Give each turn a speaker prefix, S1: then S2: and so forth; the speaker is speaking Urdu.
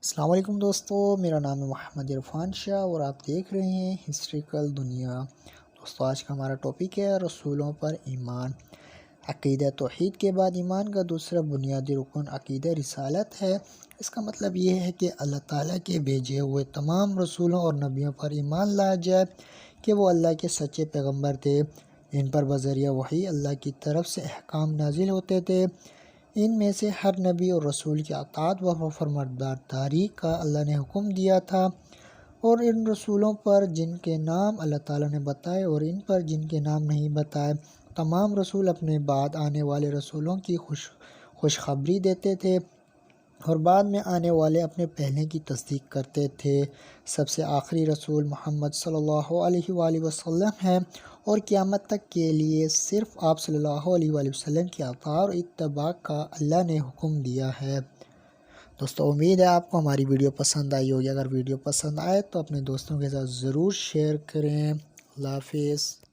S1: السلام علیکم دوستو، میرا نام ہے محمد عرفان شاہ اور آپ دیکھ رہے ہیں ہسٹریکل دنیا۔ دوستو آج کا ہمارا ٹاپک ہے رسولوں پر ایمان۔ عقیدہ توحید کے بعد ایمان کا دوسرا بنیادی رکن عقیدہ رسالت ہے۔ اس کا مطلب یہ ہے کہ اللہ تعالیٰ کے بھیجے ہوئے تمام رسولوں اور نبیوں پر ایمان لایا جائے کہ وہ اللہ کے سچے پیغمبر تھے۔ ان پر بذریعہ وحی اللہ کی طرف سے احکام نازل ہوتے تھے۔ ان میں سے ہر نبی اور رسول کی اطاعت و فرمانبرداری کا اللہ نے حکم دیا تھا، اور ان رسولوں پر جن کے نام اللہ تعالیٰ نے بتائے اور ان پر جن کے نام نہیں بتائے، تمام رسول اپنے بعد آنے والے رسولوں کی خوشخبری دیتے تھے اور بعد میں آنے والے اپنے پہلے کی تصدیق کرتے تھے۔ سب سے آخری رسول محمد صلی اللہ علیہ وآلہ وسلم ہے، اور قیامت تک کے لیے صرف آپ صلی اللہ علیہ وآلہ وسلم کی اطاعت اور اتباع کا اللہ نے حکم دیا ہے۔ دوستو امید ہے آپ کو ہماری ویڈیو پسند آئی ہوگی۔ اگر ویڈیو پسند آئے تو اپنے دوستوں کے ساتھ ضرور شیئر کریں۔ اللہ حافظ۔